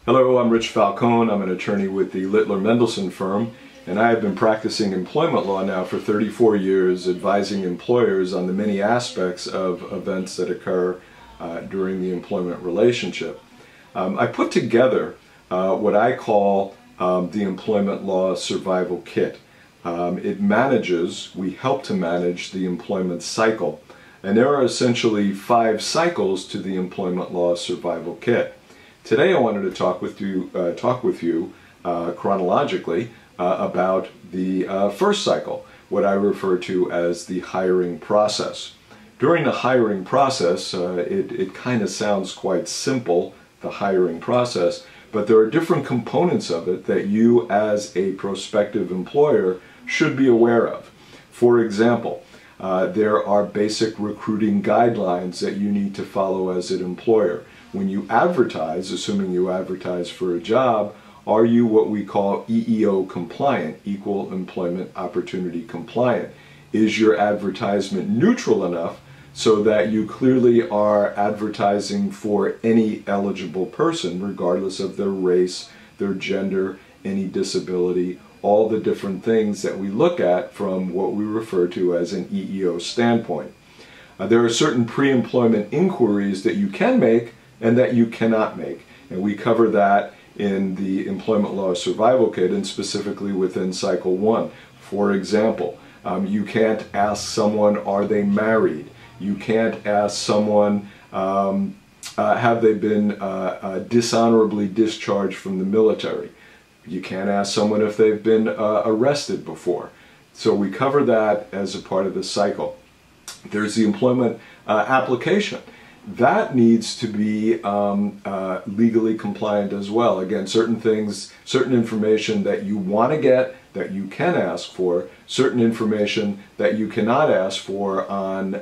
Hello, I'm Rich Falcone. I'm an attorney with the Littler Mendelsohn firm, and I have been practicing employment law now for 34 years, advising employers on the many aspects of events that occur during the employment relationship. I put together what I call the Employment Law Survival Kit. We help to manage the employment cycle. And there are essentially 5 cycles to the Employment Law Survival Kit. Today I wanted to talk with you chronologically about the first cycle, what I refer to as the hiring process. During the hiring process, it kind of sounds quite simple, the hiring process, but there are different components of it that you as a prospective employer should be aware of. For example, there are basic recruiting guidelines that you need to follow as an employer. When you advertise, assuming you advertise for a job, are you what we call EEO compliant, Equal Employment Opportunity compliant? Is your advertisement neutral enough so that you clearly are advertising for any eligible person, regardless of their race, their gender, any disability, all the different things that we look at from what we refer to as an EEO standpoint. There are certain pre-employment inquiries that you can make and that you cannot make, and we cover that in the Employment Law Survival Kit, and specifically within Cycle 1. For example, you can't ask someone, are they married? You can't ask someone, have they been dishonorably discharged from the military? You can't ask someone if they've been arrested before. So we cover that as a part of the cycle. There's the employment application. That needs to be legally compliant as well. Again, certain things, certain information that you want to get, that you can ask for, certain information that you cannot ask for on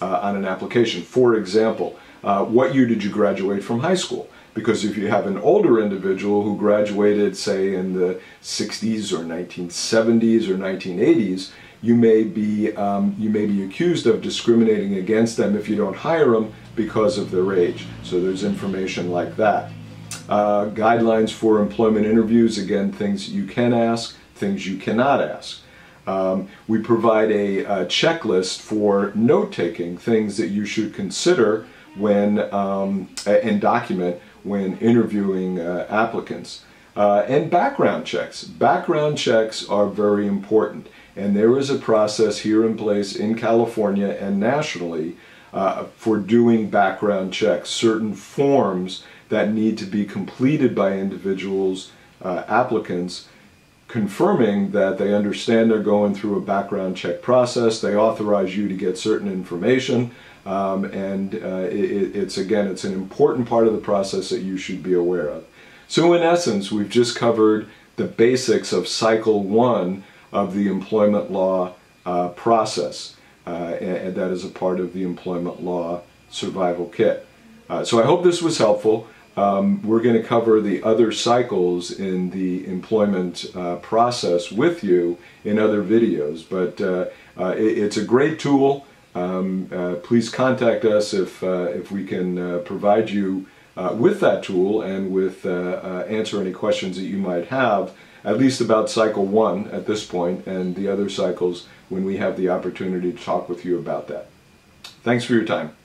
an application. For example, what year did you graduate from high school? Because if you have an older individual who graduated, say, in the 60s or 1970s or 1980s, you may be accused of discriminating against them if you don't hire them because of their age. So there's information like that. Guidelines for employment interviews, again, things you can ask, things you cannot ask. We provide a checklist for note-taking, things that you should consider when and document when interviewing applicants. And background checks. Background checks are very important. And there is a process here in place in California and nationally for doing background checks, certain forms that need to be completed by individuals, applicants, confirming that they understand they're going through a background check process. They authorize you to get certain information, and it's an important part of the process that you should be aware of. So in essence, we've just covered the basics of Cycle 1 of the employment law process, and that is a part of the Employment Law Survival Kit. So I hope this was helpful. We're going to cover the other cycles in the employment process with you in other videos, but it's a great tool. Please contact us if we can provide you with that tool and with answer any questions that you might have, at least about Cycle 1 at this point, and the other cycles when we have the opportunity to talk with you about that. Thanks for your time.